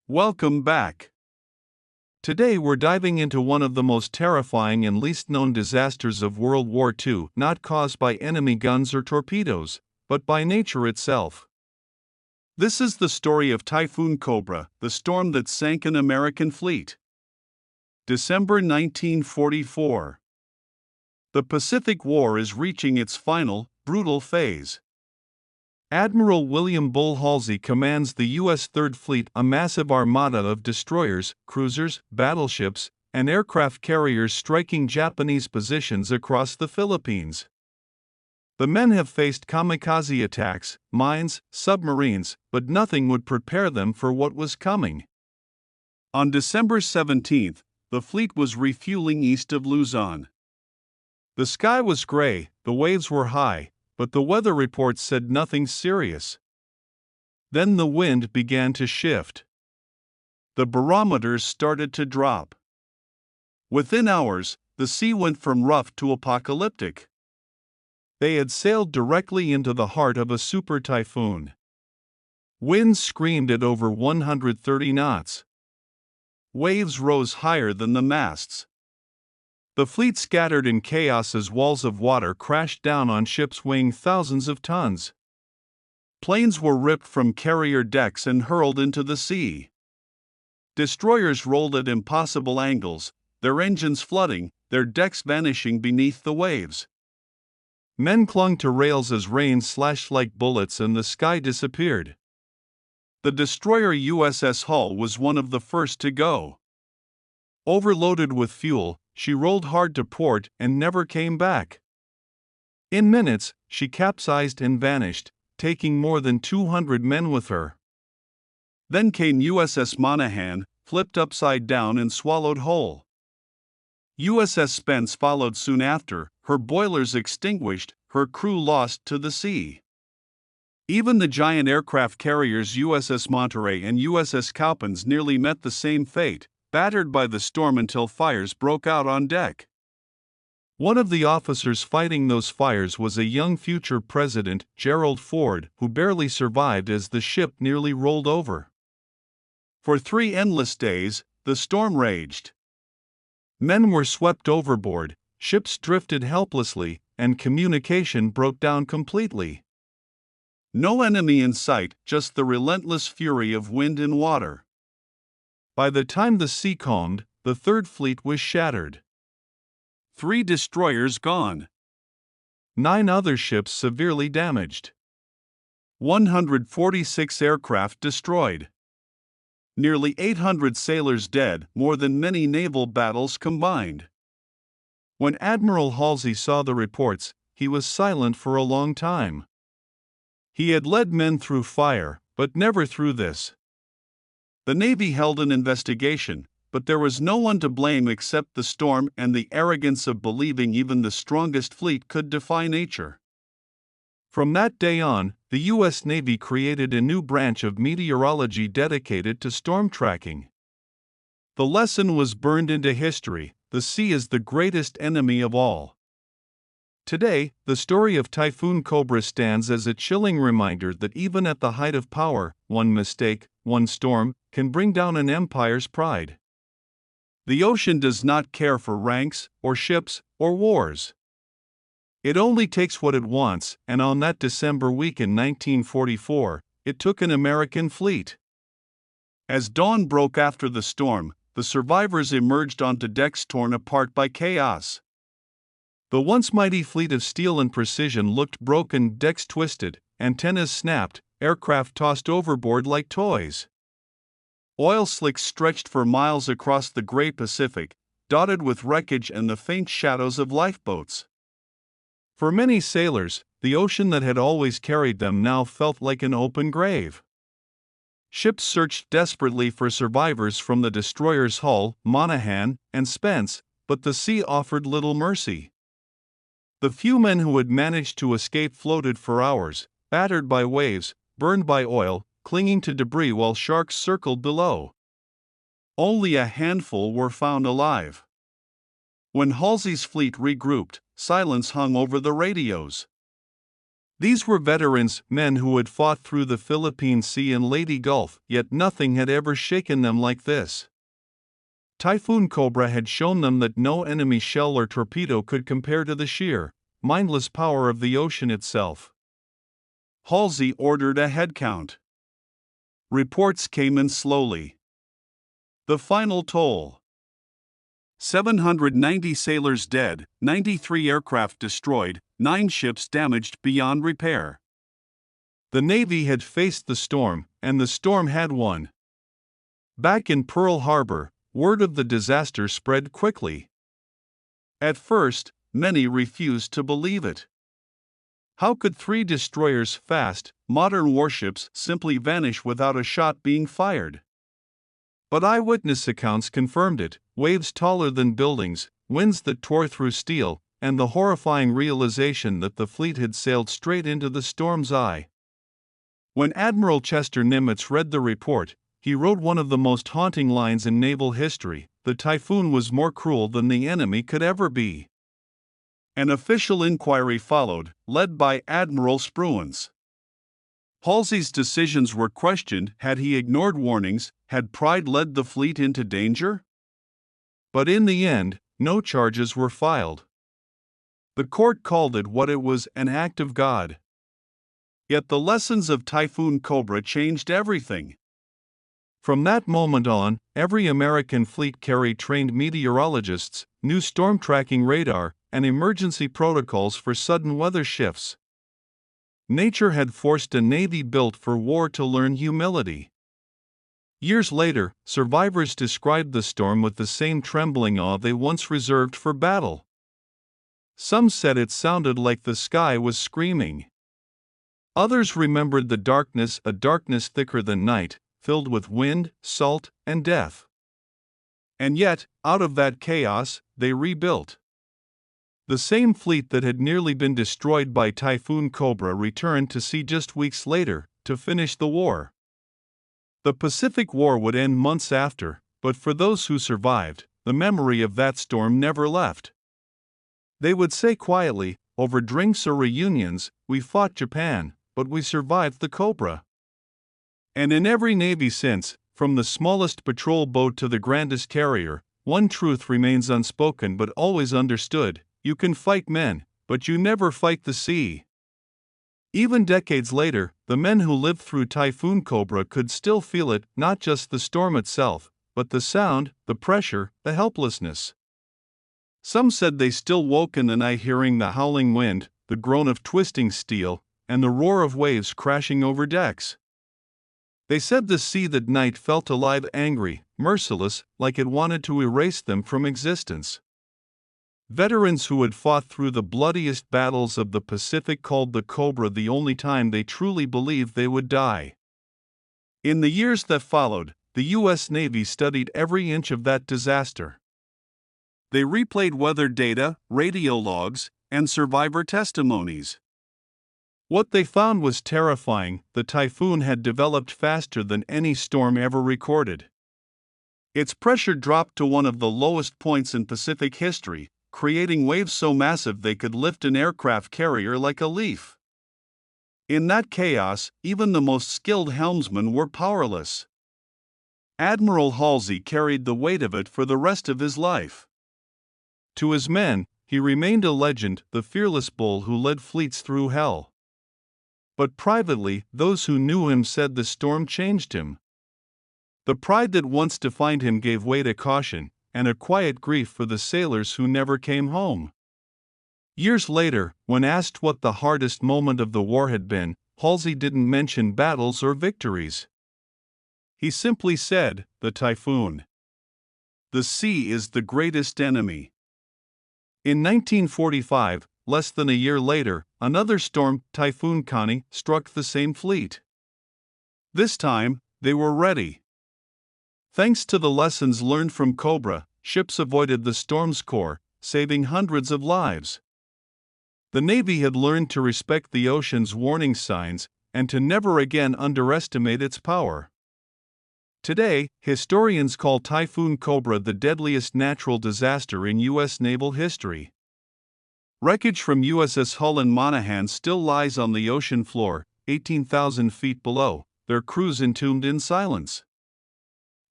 Welcome back. Today we're diving into one of the most terrifying and least known disasters of World War II, not caused by enemy guns or torpedoes, but by nature itself. This is the story of Typhoon Cobra, the storm that sank an American fleet. December 1944. The Pacific War is reaching its final, brutal phase. Admiral William Bull Halsey commands the U.S. Third Fleet, a massive armada of destroyers, cruisers, battleships, and aircraft carriers striking Japanese positions across the Philippines. The men have faced kamikaze attacks, mines, submarines, but nothing would prepare them for what was coming. On December 17, the fleet was refueling east of Luzon. The sky was gray, the waves were high, but the weather reports said nothing serious. Then the wind began to shift. The barometers started to drop. Within hours, the sea went from rough to apocalyptic. They had sailed directly into the heart of a super typhoon. Winds screamed at over 130 knots. Waves rose higher than the masts. The fleet scattered in chaos as walls of water crashed down on ships weighing thousands of tons. Planes were ripped from carrier decks and hurled into the sea. Destroyers rolled at impossible angles, their engines flooding, their decks vanishing beneath the waves. Men clung to rails as rain slashed like bullets and the sky disappeared. The destroyer USS Hull was one of the first to go. Overloaded with fuel, she rolled hard to port and never came back. In minutes, she capsized and vanished, taking more than 200 men with her. Then came USS Monaghan, flipped upside down and swallowed whole. USS Spence followed soon after, her boilers extinguished, her crew lost to the sea. Even the giant aircraft carriers USS Monterey and USS Cowpens nearly met the same fate, battered by the storm until fires broke out on deck. One of the officers fighting those fires was a young future president, Gerald Ford, who barely survived as the ship nearly rolled over. For 3 endless days, the storm raged. Men were swept overboard, ships drifted helplessly, and communication broke down completely. No enemy in sight, just the relentless fury of wind and water. By the time the sea calmed, the Third Fleet was shattered. 3 destroyers gone. 9 other ships severely damaged. 146 aircraft destroyed. Nearly 800 sailors dead, more than many naval battles combined. When Admiral Halsey saw the reports, he was silent for a long time. He had led men through fire, but never through this. The Navy held an investigation, but there was no one to blame except the storm and the arrogance of believing even the strongest fleet could defy nature. From that day on, the U.S. Navy created a new branch of meteorology dedicated to storm tracking. The lesson was burned into history: the sea is the greatest enemy of all. Today, the story of Typhoon Cobra stands as a chilling reminder that even at the height of power, one mistake, one storm, can bring down an empire's pride. The ocean does not care for ranks, or ships, or wars. It only takes what it wants, and on that December week in 1944, it took an American fleet. As dawn broke after the storm, the survivors emerged onto decks torn apart by chaos. The once mighty fleet of steel and precision looked broken, decks twisted, antennas snapped, aircraft tossed overboard like toys. Oil slicks stretched for miles across the gray Pacific, dotted with wreckage and the faint shadows of lifeboats. For many sailors, the ocean that had always carried them now felt like an open grave. Ships searched desperately for survivors from the destroyers Hull, Monaghan, and Spence, but the sea offered little mercy. The few men who had managed to escape floated for hours, battered by waves, burned by oil, clinging to debris while sharks circled below. Only a handful were found alive. When Halsey's fleet regrouped, silence hung over the radios. These were veterans, men who had fought through the Philippine Sea and Leyte Gulf, yet nothing had ever shaken them like this. Typhoon Cobra had shown them that no enemy shell or torpedo could compare to the sheer, mindless power of the ocean itself. Halsey ordered a head count. Reports came in slowly. The final toll: 790 sailors dead, 93 aircraft destroyed, 9 ships damaged beyond repair. The Navy had faced the storm, and the storm had won. Back in Pearl Harbor, word of the disaster spread quickly. At first, many refused to believe it. How could 3 destroyers fast, modern warships simply vanish without a shot being fired? But eyewitness accounts confirmed it: waves taller than buildings, winds that tore through steel, and the horrifying realization that the fleet had sailed straight into the storm's eye. When Admiral Chester Nimitz read the report, he wrote one of the most haunting lines in naval history: "The Typhoon was more cruel than the enemy could ever be." An official inquiry followed, led by Admiral Spruance. Halsey's decisions were questioned. Had he ignored warnings? Had pride led the fleet into danger? But in the end, no charges were filed. The court called it what it was: an act of God. Yet the lessons of Typhoon Cobra changed everything. From that moment on, every American fleet carried trained meteorologists, new storm tracking radar, and emergency protocols for sudden weather shifts. Nature had forced a navy built for war to learn humility. Years later, survivors described the storm with the same trembling awe they once reserved for battle. Some said it sounded like the sky was screaming. Others remembered the darkness, a darkness thicker than night, filled with wind, salt, and death. And yet, out of that chaos, they rebuilt. The same fleet that had nearly been destroyed by Typhoon Cobra returned to sea just weeks later, to finish the war. The Pacific War would end months after, but for those who survived, the memory of that storm never left. They would say quietly, over drinks or reunions, "We fought Japan, but we survived the Cobra." And in every navy since, from the smallest patrol boat to the grandest carrier, one truth remains unspoken but always understood: you can fight men, but you never fight the sea. Even decades later, the men who lived through Typhoon Cobra could still feel it: not just the storm itself, but the sound, the pressure, the helplessness. Some said they still woke in the night hearing the howling wind, the groan of twisting steel, and the roar of waves crashing over decks. They said the sea that night felt alive, angry, merciless, like it wanted to erase them from existence. Veterans who had fought through the bloodiest battles of the Pacific called the Cobra the only time they truly believed they would die. In the years that followed, the U.S. Navy studied every inch of that disaster. They replayed weather data, radio logs, and survivor testimonies. What they found was terrifying: the Typhoon had developed faster than any storm ever recorded. Its pressure dropped to one of the lowest points in Pacific history, creating waves so massive they could lift an aircraft carrier like a leaf. In that chaos, even the most skilled helmsmen were powerless. Admiral Halsey carried the weight of it for the rest of his life. To his men, he remained a legend, the fearless bull who led fleets through hell. But privately, those who knew him said the storm changed him. The pride that once defined him gave way to caution, and a quiet grief for the sailors who never came home. Years later, when asked what the hardest moment of the war had been, Halsey didn't mention battles or victories. He simply said, "The Typhoon. The sea is the greatest enemy." In 1945, less than a year later, another storm, Typhoon Connie, struck the same fleet. This time, they were ready. Thanks to the lessons learned from Cobra, ships avoided the storm's core, saving hundreds of lives. The Navy had learned to respect the ocean's warning signs and to never again underestimate its power. Today, historians call Typhoon Cobra the deadliest natural disaster in U.S. naval history. Wreckage from USS Hull and Monaghan still lies on the ocean floor, 18,000 feet below, their crews entombed in silence.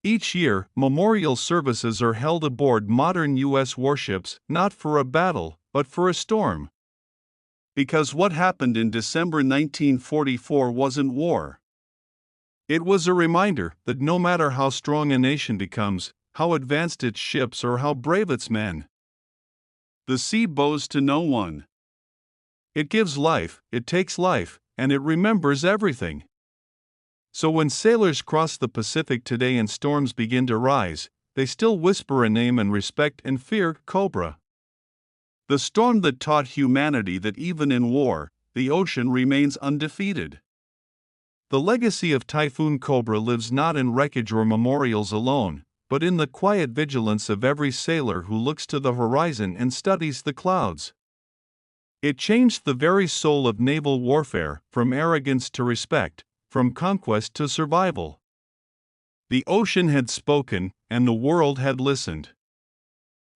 Each year, memorial services are held aboard modern U.S. warships, not for a battle, but for a storm. Because what happened in December 1944 wasn't war. It was a reminder that no matter how strong a nation becomes, how advanced its ships or how brave its men, the sea bows to no one. It gives life, it takes life, and it remembers everything. So when sailors cross the Pacific today and storms begin to rise, they still whisper a name and respect and fear: Cobra. The storm that taught humanity that even in war, the ocean remains undefeated. The legacy of Typhoon Cobra lives not in wreckage or memorials alone, but in the quiet vigilance of every sailor who looks to the horizon and studies the clouds. It changed the very soul of naval warfare, from arrogance to respect, from conquest to survival. The ocean had spoken, and the world had listened.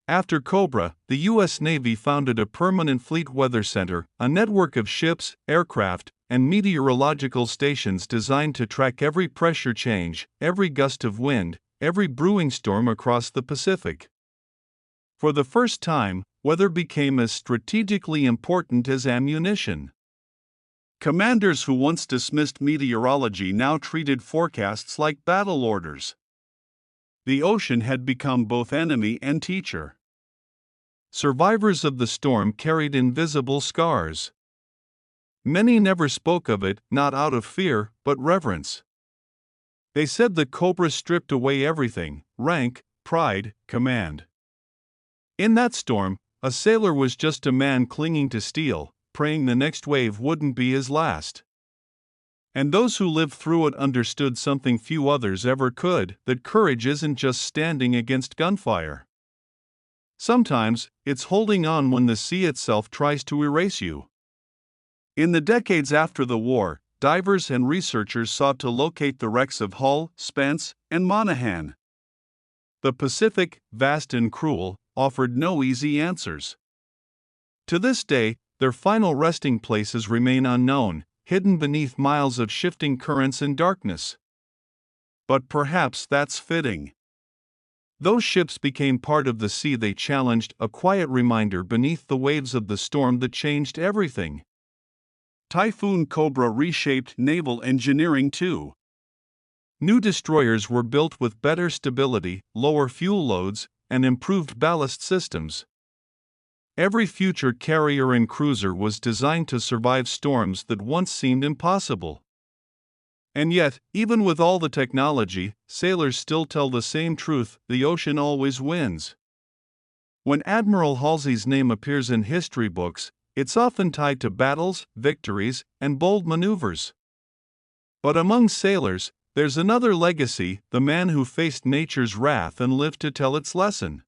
After Cobra, the U.S. Navy founded a permanent fleet weather center, a network of ships, aircraft, and meteorological stations designed to track every pressure change, every gust of wind, every brewing storm across the Pacific. For the first time, weather became as strategically important as ammunition. Commanders who once dismissed meteorology now treated forecasts like battle orders. The ocean had become both enemy and teacher. Survivors of the storm carried invisible scars. Many never spoke of it, not out of fear, but reverence. They said the Cobra stripped away everything: rank, pride, command. In that storm, a sailor was just a man clinging to steel, praying the next wave wouldn't be his last. And those who lived through it understood something few others ever could: that courage isn't just standing against gunfire. Sometimes, it's holding on when the sea itself tries to erase you. In the decades after the war, divers and researchers sought to locate the wrecks of Hull, Spence, and Monaghan. The Pacific, vast and cruel, offered no easy answers. To this day, their final resting places remain unknown, hidden beneath miles of shifting currents and darkness. But perhaps that's fitting. Those ships became part of the sea they challenged, a quiet reminder beneath the waves of the storm that changed everything. Typhoon Cobra reshaped naval engineering too. New destroyers were built with better stability, lower fuel loads, and improved ballast systems. Every future carrier and cruiser was designed to survive storms that once seemed impossible. And yet, even with all the technology, sailors still tell the same truth: the ocean always wins. When Admiral Halsey's name appears in history books, it's often tied to battles, victories, and bold maneuvers. But among sailors, there's another legacy: the man who faced nature's wrath and lived to tell its lesson.